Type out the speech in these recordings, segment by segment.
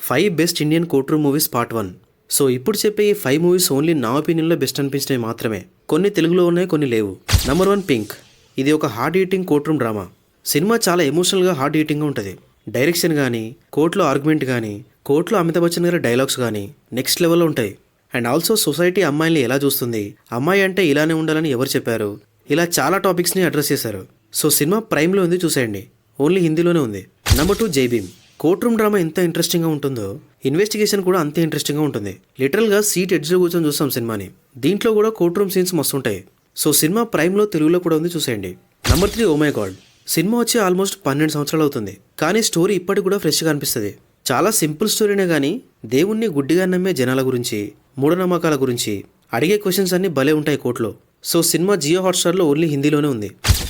5 best Indian court room movies part 1. So ఇప్పుడు చెప్పే ఈ 5 మూవీస్ ఓన్లీ నా ఒపీనియన్లో బెస్ట్ అనిపించినవి మాత్రమే. కొన్ని తెలుగులో ఉన్నాయి, కొన్ని లేవు. Number 1 pink. ఇది ఒక hard eating court room drama. Cinema చాలా ఎమోషనల్గా హార్డ్ ఈటింగ్గా ఉంటుంది. డైరెక్షన్ కానీ, కోర్టులో ఆర్గ్యుమెంట్ కానీ, కోర్టులో అమితాబ్ బచ్చన్ గారి డైలాగ్స్ కానీ నెక్స్ట్ లెవెల్లో ఉంటాయి. అండ్ ఆల్సో సొసైటీ అమ్మాయిల్ని ఎలా చూస్తుంది, అమ్మాయి అంటే ఇలానే ఉండాలని ఎవరు చెప్పారు, ఇలా చాలా టాపిక్స్ని అడ్రస్ చేశారు. సో సినిమా ప్రైమ్లో ఉంది, చూసేయండి. ఓన్లీ హిందీలోనే ఉంది. నంబర్ 2 జై భీమ్. కోర్ట్ రూమ్ డ్రామా ఎంత ఇంట్రెస్టింగ్గా ఉంటుందో ఇన్వెస్టిగేషన్ కూడా అంతే ఇంట్రెస్టింగ్గా ఉంటుంది. లిటరల్గా సీట్ ఎడ్జ్లో కూర్చొని చూస్తాం సినిమాని. దీంట్లో కూడా కోర్ట్ రూమ్ సీన్స్ మస్తు ఉంటాయి. సో సినిమా ప్రైమ్లో తెలుగులో కూడా ఉంది, చూసేయండి. Number 3 oh my god. సినిమా వచ్చి ఆల్మోస్ట్ 12 సంవత్సరాలు అవుతుంది, కానీ స్టోరీ ఇప్పటికి కూడా ఫ్రెష్గా అనిపిస్తుంది. చాలా సింపుల్ స్టోరీనే కానీ దేవుణ్ణి గుడ్డిగా నమ్మే జనాల గురించి, మూఢనమ్మకాల గురించి అడిగే క్వశ్చన్స్ అన్ని భలే ఉంటాయి కోర్టులో. సో సినిమా జియో హాట్స్టార్లో ఓన్లీ హిందీలోనే ఉంది.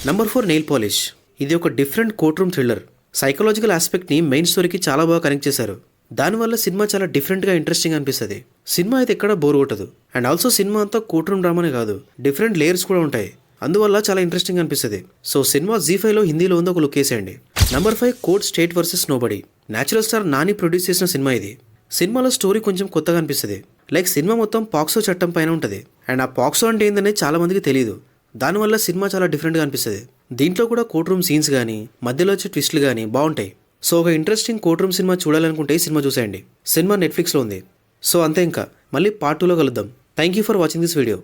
Number 4 nail polish. ఇది ఒక different court room thriller. Psychological ఆస్పెక్ట్ని మెయిన్ స్టోరీకి చాలా బాగా కనెక్ట్ చేశారు. దానివల్ల సినిమా చాలా డిఫరెంట్గా ఇంట్రెస్టింగ్ అనిపిస్తుంది. సినిమా అయితే ఎక్కడ బోర్ కొట్టదు. అండ్ ఆల్సో సినిమా అంతా కోర్ట్ రూమ్ డ్రామానే కాదు, డిఫరెంట్ లేయర్స్ కూడా ఉంటాయి. అందువల్ల చాలా ఇంట్రెస్టింగ్ అనిపిస్తుంది. సో సినిమా జీ5లో హిందీలో ఉంది, ఒక లుక్ వేసేయండి. Number 5 court state versus nobody. Natural star Nani produce చేసిన సినిమా ఇది. సినిమాలో స్టోరీ కొంచెం కొత్తగా అనిపిస్తుంది. లైక్ సినిమా మొత్తం పాక్సో చట్టం పైన ఉంటుంది. అండ్ ఆ పాక్సో అంటే ఏందనేది చాలా మందికి తెలియదు. దానివల్ల సినిమా చాలా డిఫరెంట్గా అనిపిస్తుంది. దీంట్లో కూడా కోర్ట్ రూమ్ సీన్స్ కానీ, మధ్యలో వచ్చే ట్విస్ట్లు కానీ బాగుంటాయి. సో ఒక ఇంట్రెస్టింగ్ కోర్ట్ రూమ్ సినిమా చూడాలనుకుంటే ఈ సినిమా చూసేయండి. సినిమా నెట్ఫ్లిక్స్లో ఉంది. సో అంతే, ఇంకా మళ్ళీ పార్ట్ 2లో కలుద్దాం. Thank you for watching this video.